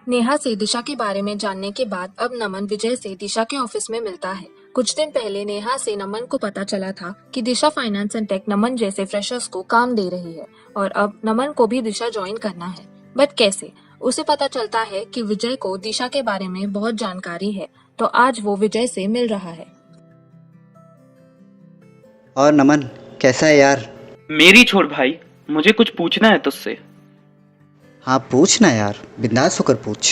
नेहा से दिशा के बारे में जानने के बाद अब नमन विजय से दिशा के ऑफिस में मिलता है। कुछ दिन पहले नेहा से नमन को पता चला था कि दिशा फाइनेंस एंड टेक नमन जैसे फ्रेशर्स को काम दे रही है और अब नमन को भी दिशा ज्वाइन करना है। बट कैसे? उसे पता चलता है कि विजय को दिशा के बारे में बहुत जानकारी है, तो आज वो विजय से मिल रहा है। और नमन, कैसा है यार? मेरी छोड़ भाई, मुझे कुछ पूछना है तुझसे। हाँ पूछ ना यार, बिंदास होकर पूछ।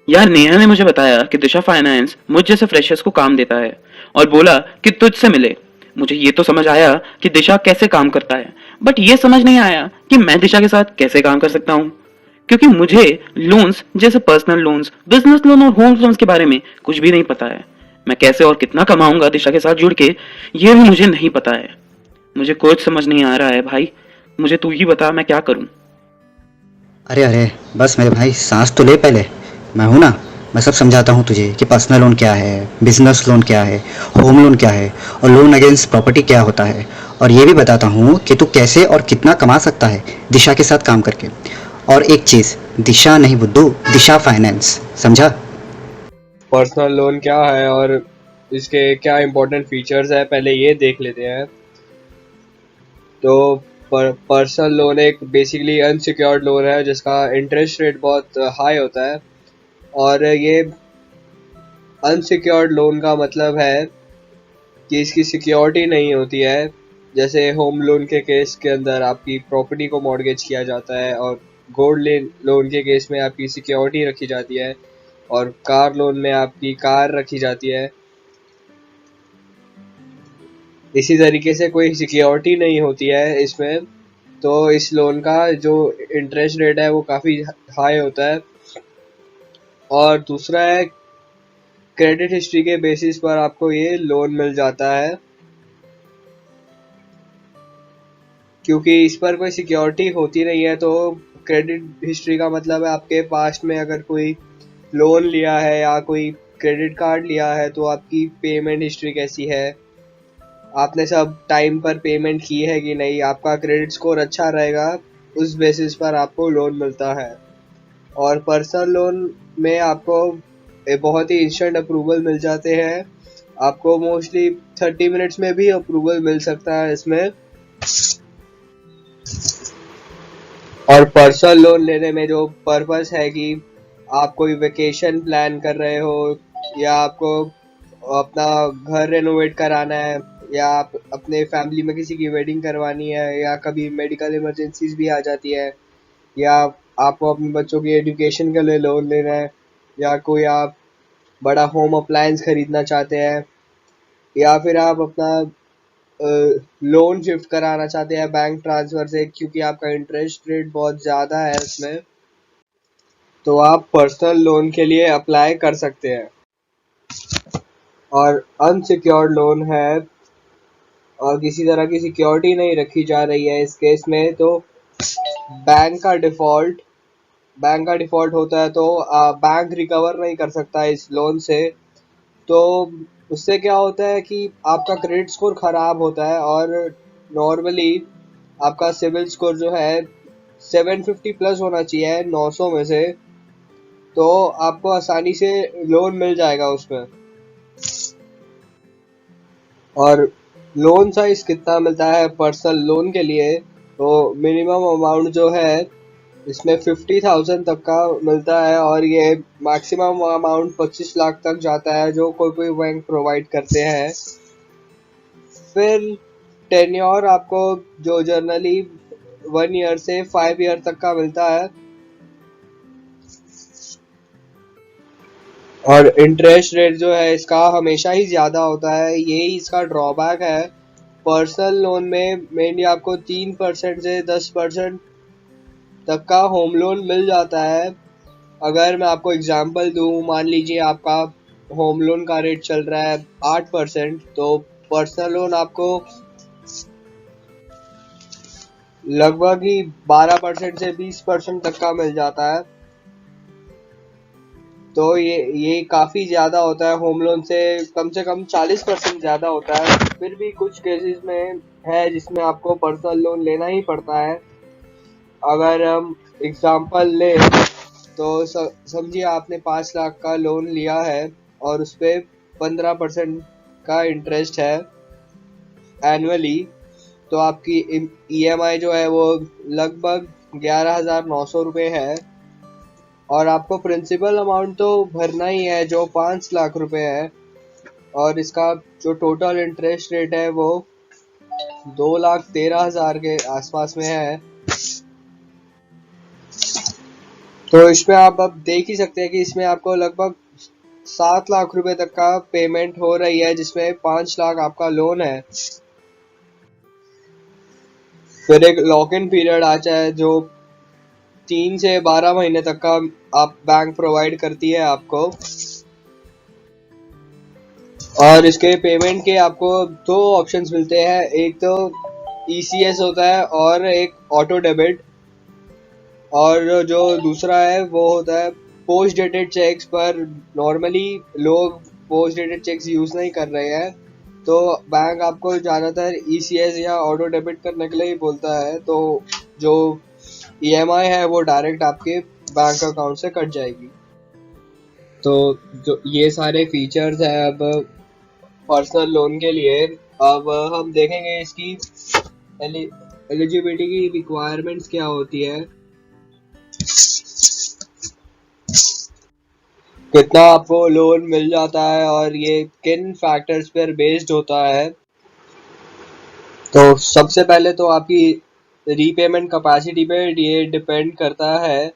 यार नेहा ने मुझे बताया कि दिशा फाइनेंस मुझ जैसे फ्रेशर्स को काम देता है और बोला कि तुझसे मिले। मुझे ये तो समझ आया कि दिशा कैसे काम करता है, बट ये समझ नहीं आया कि मैं दिशा के साथ कैसे काम कर सकता हूँ, क्योंकि मुझे लोन्स जैसे पर्सनल लोन्स, बिजनेस लोन और होम लोन्स के बारे में कुछ भी नहीं पता है। मैं कैसे और कितना कमाऊंगा दिशा के साथ जुड़ के, ये भी मुझे नहीं पता है। मुझे कुछ समझ नहीं आ रहा है भाई, मुझे तू ही बता मैं क्या करूं। अरे अरे, बस मेरे भाई सांस तो ले पहले। मैं हूँ ना, मैं सब समझाता हूँ तुझे कि पर्सनल लोन क्या है, बिजनेस लोन क्या है, होम लोन क्या है और लोन अगेंस्ट प्रॉपर्टी क्या होता है। और ये भी बताता हूँ कि तू कैसे और कितना कमा सकता है दिशा के साथ काम करके। और एक चीज़, दिशा नहीं बुद्धू, दिशा फाइनेंस, समझा? पर्सनल लोन क्या है और इसके क्या इम्पोर्टेंट फीचर्स है, पहले ये देख लेते हैं। तो पर्सनल लोन एक बेसिकली अनसिक्योर्ड लोन है जिसका इंटरेस्ट रेट बहुत हाई होता है। और ये अनसिक्योर्ड लोन का मतलब है कि इसकी सिक्योरिटी नहीं होती है। जैसे होम लोन के केस के अंदर आपकी प्रॉपर्टी को मॉर्गेज किया जाता है और गोल्ड लोन के केस में आपकी सिक्योरिटी रखी जाती है और कार लोन में आपकी कार रखी जाती है। इसी तरीके से कोई सिक्योरिटी नहीं होती है इसमें, तो इस लोन का जो इंटरेस्ट रेट है वो काफ़ी हाई होता है। और दूसरा है, क्रेडिट हिस्ट्री के बेसिस पर आपको ये लोन मिल जाता है, क्योंकि इस पर कोई सिक्योरिटी होती नहीं है। तो क्रेडिट हिस्ट्री का मतलब है आपके पास्ट में अगर कोई लोन लिया है या कोई क्रेडिट कार्ड लिया है तो आपकी पेमेंट हिस्ट्री कैसी है, आपने सब टाइम पर पेमेंट की है कि नहीं, आपका क्रेडिट स्कोर अच्छा रहेगा, उस बेसिस पर आपको लोन मिलता है। और पर्सनल लोन में आपको बहुत ही इंस्टेंट अप्रूवल मिल जाते हैं। आपको मोस्टली 30 मिनट्स में भी अप्रूवल मिल सकता है इसमें। और पर्सनल लोन लेने में जो पर्पस है कि आप कोई वेकेशन प्लान कर रहे हो या आपको अपना घर रेनोवेट कराना है या आप अपने फैमिली में किसी की वेडिंग करवानी है या कभी मेडिकल इमरजेंसीज भी आ जाती है या आपको अपने बच्चों की एजुकेशन के लिए लोन लेना है या कोई आप बड़ा होम अप्लायंस खरीदना चाहते हैं या फिर आप अपना लोन शिफ्ट कराना चाहते हैं बैंक ट्रांसफ़र से, क्योंकि आपका इंटरेस्ट रेट बहुत ज़्यादा है इसमें, तो आप पर्सनल लोन के लिए अप्लाई कर सकते हैं। और अनसिक्योर्ड लोन है और किसी तरह की सिक्योरिटी नहीं रखी जा रही है इस केस में, तो बैंक का डिफ़ॉल्ट होता है, तो बैंक रिकवर नहीं कर सकता इस लोन से। तो उससे क्या होता है कि आपका क्रेडिट स्कोर ख़राब होता है और नॉर्मली आपका सिविल स्कोर जो है 750 प्लस होना चाहिए 900 में से, तो आपको आसानी से लोन मिल जाएगा उसमें। और लोन साइज कितना मिलता है पर्सनल लोन के लिए, तो मिनिमम अमाउंट जो है इसमें 50,000 तक का मिलता है और ये मैक्सिमम अमाउंट 25 लाख तक जाता है जो कोई कोई बैंक प्रोवाइड करते हैं। फिर टेन्योर आपको जो जनरली 1 ईयर से 5 ईयर तक का मिलता है। और इंटरेस्ट रेट जो है इसका हमेशा ही ज़्यादा होता है, यही इसका ड्रॉबैक है। पर्सनल लोन में मेनली आपको 3% से 10% तक का होम लोन मिल जाता है। अगर मैं आपको एग्जांपल दूं, मान लीजिए आपका होम लोन का रेट चल रहा है 8%, तो पर्सनल लोन आपको लगभग ही 12% से 20% तक का मिल जाता है। तो ये काफ़ी ज़्यादा होता है, होम लोन से कम 40% ज़्यादा होता है। फिर भी कुछ केसेस में है जिसमें आपको पर्सनल लोन लेना ही पड़ता है। अगर हम एग्जांपल लें तो समझिए आपने 5 लाख का लोन लिया है और उस पे 15% का इंटरेस्ट है एनुअली, तो आपकी EMI जो है वो लगभग 11,900 रुपये है और आपको प्रिंसिपल अमाउंट तो भरना ही है जो 5 लाख रुपए है, और इसका जो टोटल इंटरेस्ट रेट है वो 2,13,000 के आसपास में है। तो इसमें आप अब देख ही सकते हैं कि इसमें आपको लगभग 7 लाख रुपए तक का पेमेंट हो रही है, जिसमें 5 लाख आपका लोन है। फिर एक लॉक इन पीरियड आता है जो 3 से 12 महीने तक का आप बैंक प्रोवाइड करती है आपको, और इसके पेमेंट के आपको 2 ऑप्शंस मिलते हैं, एक तो ECS होता है और एक ऑटो डेबिट, और जो दूसरा है वो होता है पोस्ट डेटेड चेक्स। पर नॉर्मली लोग पोस्ट डेटेड चेक्स यूज नहीं कर रहे हैं, तो बैंक आपको ज़्यादातर ECS या ऑटो डेबिट करने के लिए ही बोलता है, तो जो EMI है वो डायरेक्ट आपके बैंक अकाउंट से कट जाएगी। तो जो ये सारे फीचर्स हैं अब पर्सनल लोन के लिए। अब हम देखेंगे इसकी एलिजिबिलिटी की रिक्वायरमेंट्स क्या होती है, कितना आपको लोन मिल जाता है और ये किन फैक्टर्स पर बेस्ड होता है। तो सबसे पहले तो आपकी रीपेमेंट कैपेसिटी पे ये डिपेंड करता है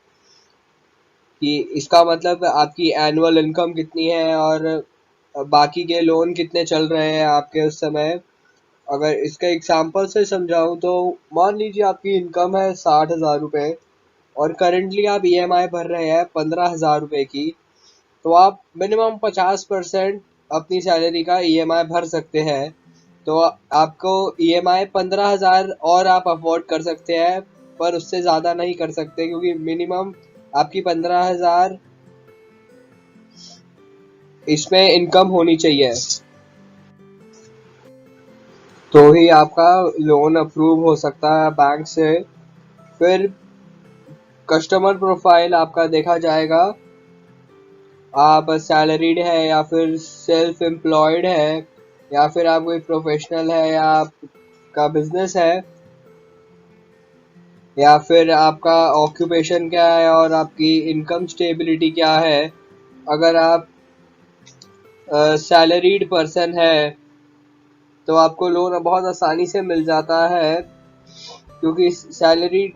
कि इसका मतलब आपकी एनुअल इनकम कितनी है और बाकी के लोन कितने चल रहे हैं आपके उस समय। अगर इसका एग्जांपल से समझाऊं तो मान लीजिए आपकी इनकम है 60,000 रुपये और करेंटली आप EMI भर रहे हैं 15,000 रुपये की, तो आप मिनिमम 50% अपनी सैलरी का EMI भर सकते हैं। तो आपको EMI 15,000 और आप अफोर्ड कर सकते हैं, पर उससे ज़्यादा नहीं कर सकते, क्योंकि मिनिमम आपकी 15,000 इसमें इनकम होनी चाहिए, तो ही आपका लोन अप्रूव हो सकता है बैंक से। फिर कस्टमर प्रोफाइल आपका देखा जाएगा, आप सैलरीड है या फिर सेल्फ एम्प्लॉयड है या फिर आप कोई प्रोफेशनल है या आपका बिजनेस है, या फिर आपका ऑक्यूपेशन क्या है और आपकी इनकम स्टेबिलिटी क्या है। अगर आप सैलरीड पर्सन है तो आपको लोन बहुत आसानी से मिल जाता है, क्योंकि सैलरी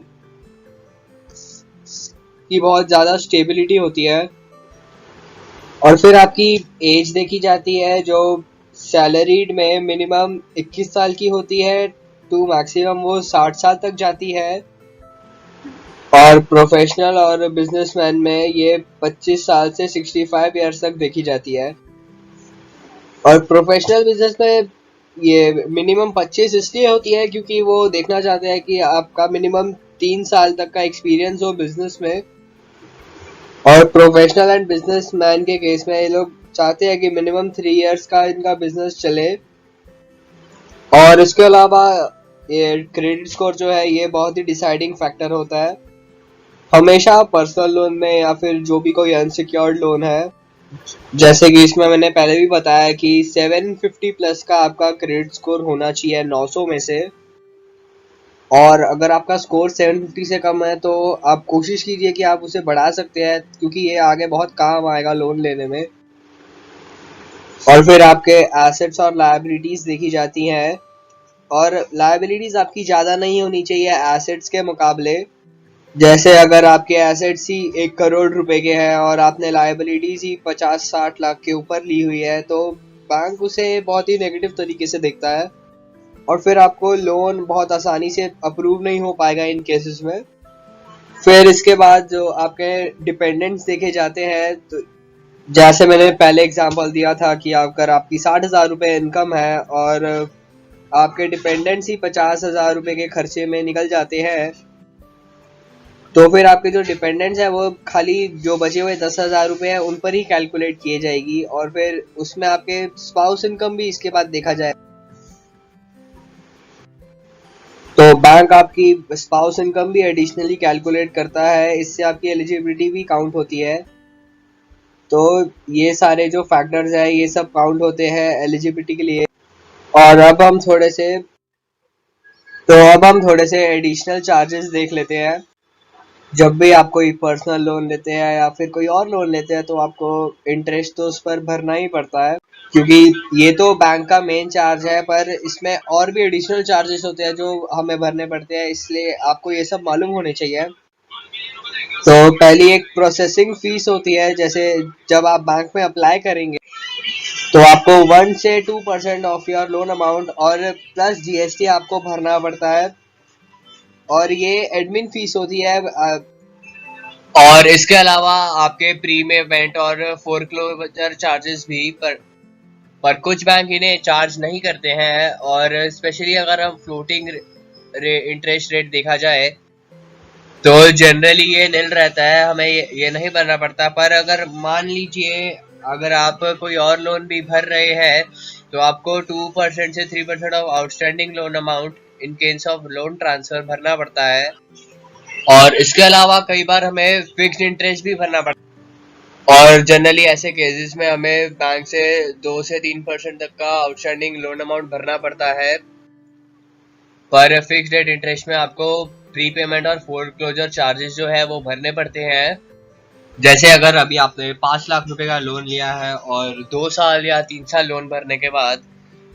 की बहुत ज़्यादा स्टेबिलिटी होती है। और फिर आपकी एज देखी जाती है, जो सैलरीड में मिनिमम 21 साल की होती है तो मैक्सिमम वो 60 साल तक जाती है, और प्रोफेशनल और बिजनेसमैन में ये 25 साल से 65 ईयर्स तक देखी जाती है। और प्रोफेशनल बिजनेस में ये मिनिमम 25 इसलिए होती है क्योंकि वो देखना चाहते हैं कि आपका मिनिमम 3 साल तक का एक्सपीरियंस हो बिजनेस में। और प्रोफेशनल एंड बिजनेसमैन के केस में ये लोग चाहते हैं कि मिनिमम 3 इयर्स का इनका बिजनेस चले। और इसके अलावा ये क्रेडिट स्कोर जो है ये बहुत ही डिसाइडिंग फैक्टर होता है हमेशा पर्सनल लोन में या फिर जो भी कोई अनसिक्योर्ड लोन है। जैसे कि इसमें मैंने पहले भी बताया कि 750 प्लस का आपका क्रेडिट स्कोर होना चाहिए 900 में से, और अगर आपका स्कोर 750 से कम है तो आप कोशिश कीजिए कि आप उसे बढ़ा सकते हैं, क्योंकि ये आगे बहुत काम आएगा लोन लेने में। और फिर आपके एसेट्स और लायबिलिटीज देखी जाती हैं, और लायबिलिटीज आपकी ज़्यादा नहीं होनी चाहिए एसेट्स के मुकाबले। जैसे अगर आपके एसेट्स ही 1 करोड़ रुपए के हैं और आपने लायबिलिटीज ही 50-60 लाख के ऊपर ली हुई है, तो बैंक उसे बहुत ही नेगेटिव तरीके से देखता है, और फिर आपको लोन बहुत आसानी से अप्रूव नहीं हो पाएगा इन केसेस में। फिर इसके बाद जो आपके डिपेंडेंट्स देखे जाते हैं, तो जैसे मैंने पहले एग्जांपल दिया था कि अगर आपकी 60,000 रुपये इनकम है और आपके डिपेंडेंट्स ही 50,000 रुपये के खर्चे में निकल जाते हैं, तो फिर आपके जो डिपेंडेंट्स हैं वो खाली जो बचे हुए 10,000 रुपये हैं उन पर ही कैलकुलेट किए जाएगी, और फिर उसमें आपके स्पाउस इनकम भी इसके बाद देखा जाए। तो बैंक आपकी स्पाउस इनकम भी एडिशनली कैलकुलेट करता है, इससे आपकी एलिजिबिलिटी भी काउंट होती है। तो ये सारे जो फैक्टर्स हैं ये सब काउंट होते हैं एलिजिबिलिटी के लिए। और अब हम थोड़े से एडिशनल चार्जेस देख लेते हैं। जब भी आप कोई पर्सनल लोन लेते हैं या फिर कोई और लोन लेते हैं तो आपको इंटरेस्ट तो उस पर भरना ही पड़ता है, क्योंकि ये तो बैंक का मेन चार्ज है, पर इसमें और भी एडिशनल चार्जेस होते हैं जो हमें भरने पड़ते हैं, इसलिए आपको ये सब मालूम होने चाहिए। तो पहली एक प्रोसेसिंग फीस होती है। जैसे जब आप बैंक में अप्लाई करेंगे तो आपको 1 से 2% ऑफ योर लोन अमाउंट और प्लस जीएसटी आपको भरना पड़ता है, और ये एडमिन फीस होती है। और इसके अलावा आपके प्रीपेमेंट और फोरक्लोजर चार्जेस भी, पर कुछ बैंक इन्हें चार्ज नहीं करते हैं। और स्पेशली अगर हम फ्लोटिंग इंटरेस्ट रेट देखा जाए तो जनरली ये नील रहता है, हमें ये नहीं भरना पड़ता। पर अगर मान लीजिए अगर आप कोई और लोन भी भर रहे हैं तो आपको 2% से 3% of outstanding loan amount in case of loan transfer भरना पड़ता है। और इसके अलावा कई बार हमें फिक्स्ड इंटरेस्ट भी भरना पड़ता है, और जनरली ऐसे केसेस में हमें बैंक से 2 से 3% तक का आउटस्टैंडिंग लोन अमाउंट भरना पड़ता है। पर फिक्स्ड रेट इंटरेस्ट में आपको प्रीपेमेंट और फोरक्लोजर चार्जेस जो है वो भरने पड़ते हैं। जैसे अगर अभी आपने 5 लाख रुपए का लोन लिया है और 2 साल या 3 साल लोन भरने के बाद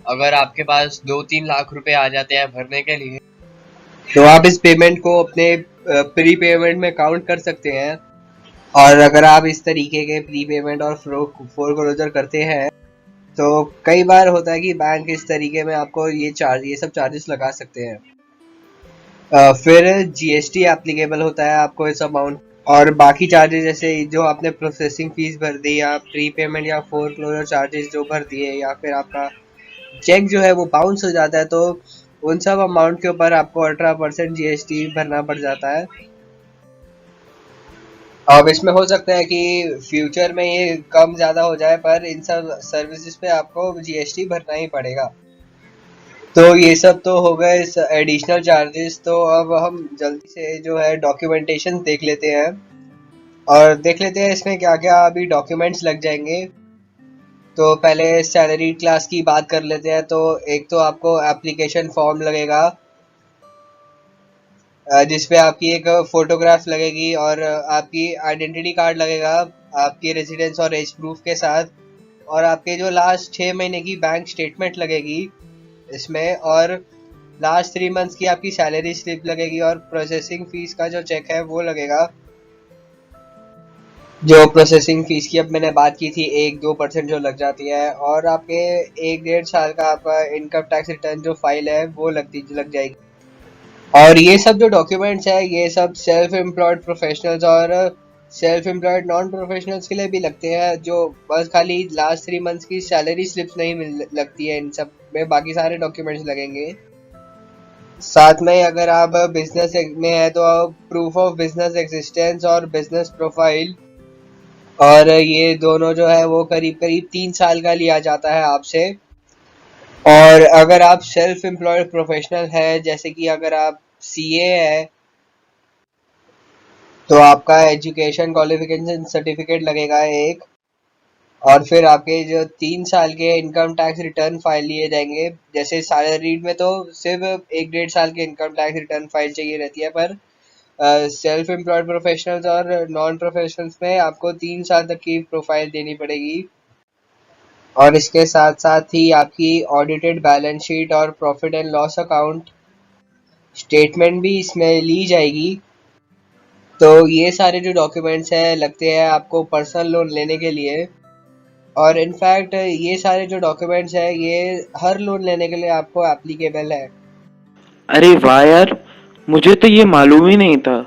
अगर आपके पास 2-3 लाख रुपए आ जाते हैं भरने के लिए, तो आप इस पेमेंट को अपने प्री पेमेंट में काउंट कर सकते हैं। और अगर आप इस तरीके के प्री पेमेंट और फोरक्लोजर करते हैं तो कई बार होता है कि बैंक इस तरीके में आपको ये सब चार्जेस लगा सकते हैं। फिर जीएसटी एप्लीकेबल होता है आपको इस अमाउंट, और बाकी चार्जेस जैसे जो आपने प्रोसेसिंग फीस भर दी या प्री पेमेंट या फोरक्लोजर चार्जेस जो भर दिए, या फिर आपका चेक जो है वो बाउंस हो जाता है, तो उन सब अमाउंट के ऊपर आपको 18% जीएसटी भरना पड़ जाता है। अब इसमें हो सकता है कि फ्यूचर में ये कम ज़्यादा हो जाए, पर इन सब सर्विसेज पे आपको जीएसटी भरना ही पड़ेगा। तो ये सब तो हो गए एडिशनल चार्जेस। तो अब हम जल्दी से जो है डॉक्यूमेंटेशन देख लेते हैं, और देख लेते हैं इसमें क्या क्या अभी डॉक्यूमेंट्स लग जाएंगे। तो पहले सैलरी क्लास की बात कर लेते हैं। तो एक तो आपको एप्लीकेशन फॉर्म लगेगा जिसपे आपकी एक फोटोग्राफ लगेगी और आपकी आइडेंटिटी कार्ड लगेगा आपकी रेजिडेंस और एज प्रूफ के साथ, और आपके जो लास्ट 6 महीने की बैंक स्टेटमेंट लगेगी इसमें, और लास्ट 3 मंथ्स की आपकी सैलरी स्लिप लगेगी, और प्रोसेसिंग फीस का जो चेक है वो लगेगा। जो प्रोसेसिंग फीस की अब मैंने बात की थी 1-2% जो लग जाती है, और आपके 1-1.5 साल का आपका इनकम टैक्स रिटर्न जो फाइल है वो लग जाएगी। और ये सब जो डॉक्यूमेंट्स है ये सब सेल्फ एम्प्लॉयड प्रोफेशनल्स और सेल्फ एम्प्लॉयड नॉन प्रोफेशनल्स के लिए भी लगते हैं, जो बस खाली लास्ट 3 मंथ्स की सैलरी स्लिप्स नहीं लगती है, इन सब में बाकी सारे डॉक्यूमेंट्स लगेंगे। साथ में अगर आप बिजनेस में है तो प्रूफ ऑफ बिजनेस एग्जिस्टेंस और बिजनेस प्रोफाइल, और ये दोनों जो है वो करीब 3 साल का लिया जाता है आपसे। और अगर आप सेल्फ एम्प्लॉयड प्रोफेशनल है, जैसे कि अगर आप सीए है तो आपका एजुकेशन क्वालिफिकेशन सर्टिफिकेट लगेगा एक, और फिर आपके जो 3 साल के इनकम टैक्स रिटर्न फाइल लिए जाएंगे। जैसे सैलरीड में तो सिर्फ 1-1.5 साल के इनकम टैक्स रिटर्न फाइल चाहिए रहती है, पर सेल्फ एम्प्लॉयड प्रोफेशनल्स और नॉन प्रोफेशनल्स में आपको 3 साल तक की प्रोफाइल देनी पड़ेगी। और इसके साथ साथ ही आपकी ऑडिटेड बैलेंस शीट और profit and loss account statement भी इसमें ली जाएगी। तो ये सारे जो डॉक्यूमेंट्स हैं लगते हैं आपको पर्सनल लोन लेने के लिए, और इनफैक्ट ये सारे जो डॉक्यूमेंट्स हैं ये हर लोन लेने के लिए आपको एप्लीकेबल है। अरे वाह यार, मुझे तो ये मालूम ही नहीं था।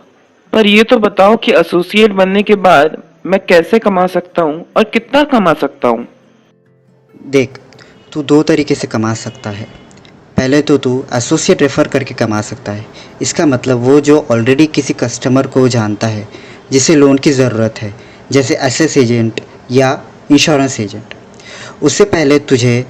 पर ये तो बताओ कि एसोसिएट बनने के बाद मैं कैसे कमा सकता हूँ और कितना कमा सकता हूँ? देख, तू 2 तरीके से कमा सकता है। पहले तो तू एसोसिएट रेफ़र करके कमा सकता है। इसका मतलब वो जो ऑलरेडी किसी कस्टमर को जानता है जिसे लोन की ज़रूरत है, जैसे एसएस एजेंट या इंश्योरेंस एजेंट। उससे पहले तुझे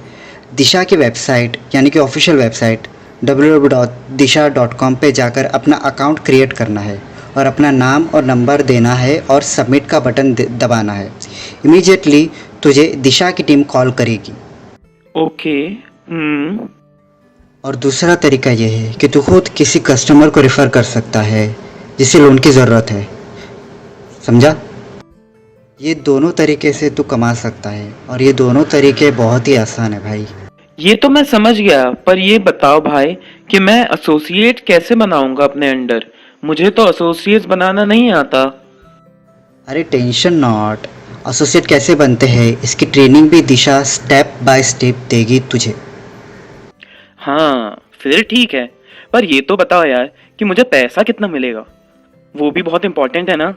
दिशा की वेबसाइट यानी कि ऑफिशियल वेबसाइट www.disha.com पे जाकर अपना अकाउंट क्रिएट करना है और अपना नाम और नंबर देना है और सबमिट का बटन दबाना है। इमीडिएटली तुझे दिशा की टीम कॉल करेगी। ओके। और दूसरा तरीका ये है कि तू खुद किसी कस्टमर को रेफ़र कर सकता है जिसे लोन की ज़रूरत है, समझा? ये दोनों तरीके से तू कमा सकता है और ये दोनों तरीके बहुत ही आसान है भाई। ये तो मैं समझ गया, पर ये बताओ भाई कि मैं एसोसिएट कैसे बनाऊंगा अपने अंडर? मुझे तो एसोसिएट्स बनाना नहीं आता। अरे टेंशन नॉट, एसोसिएट कैसे बनते हैं इसकी ट्रेनिंग भी दिशा स्टेप बाय स्टेप देगी तुझे। हाँ फिर ठीक है, पर ये तो बताओ यार कि मुझे पैसा कितना मिलेगा? वो भी बहुत इंपॉर्टेंट है ना।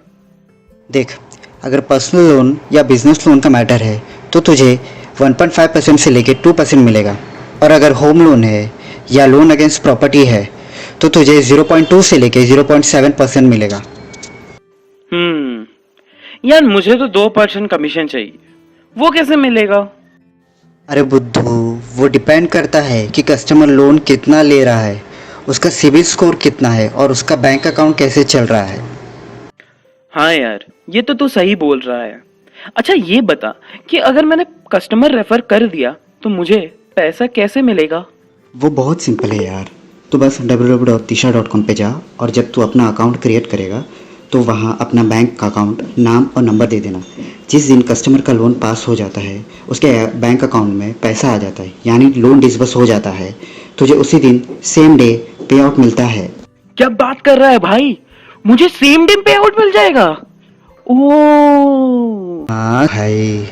देख, अगर पर्सनल लोन या बिजनेस लोन का मैटर है तो तुझे 1.5% से लेके 2% मिलेगा, और अगर होम लोन है या लोन अगेंस्ट प्रॉपर्टी है तो तुझे 0.2 से लेके 0.7% मिलेगा। यार मुझे तो 2% कमीशन चाहिए, वो कैसे मिलेगा? अरे बुद्धू, वो डिपेंड करता है कि कस्टमर लोन कितना ले रहा है, उसका सिबिल स्कोर कितना है और उसका बैंक अकाउंट कैसे चल रहा है। हाँ यार, ये तो तू सही बोल रहा है। अच्छा ये बता कि अगर मैंने कस्टमर रेफर कर दिया तो मुझे पैसा कैसे मिलेगा? वो बहुत सिंपल है यार, तो बस www.disha.com पे जा और जब तू अपना अकाउंट क्रिएट करेगा तो वहाँ अपना बैंक का अकाउंट, नाम और नंबर दे देना। जिस दिन कस्टमर का लोन पास हो जाता है उसके बैंक अकाउंट में पैसा आ जाता है, यानी लोन डिसबर्स हो जाता है, तुझे उसी दिन सेम डे पे आउट मिलता है। क्या बात कर रहा है भाई, मुझे सेम डे पे आउट मिल जाएगा? ओह हाँ भाई।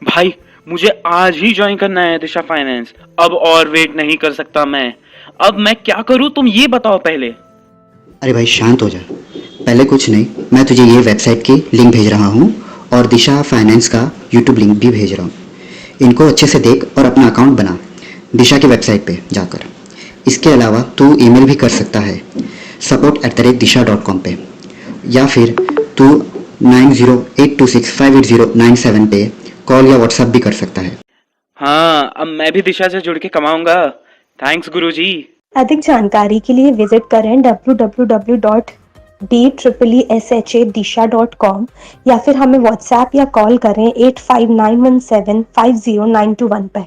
भाई मुझे आज ही ज्वाइन करना है दिशा फाइनेंस, अब और वेट नहीं कर सकता मैं। अब मैं क्या करूं तुम ये बताओ पहले। अरे भाई शांत हो जा, पहले कुछ नहीं, मैं तुझे ये वेबसाइट की लिंक भेज रहा हूँ और दिशा फाइनेंस का यूट्यूब लिंक भी भेज रहा हूँ। इनको अच्छे से देख और अपना अकाउंट बना दिशा की वेबसाइट पे जाकर। इसके अलावा तू ईमेल भी कर सकता है support@disha.com पे, या फिर तू 9082658097 पे कॉल या व्हाट्सएप भी कर सकता है। हाँ अब मैं भी दिशा से जुड़ के कमाऊंगा। थैंक्स गुरुजी। अधिक जानकारी के लिए विजिट करें www.DEESHADisha.com या फिर हमें व्हाट्सएप या कॉल करें 8591750921 पर।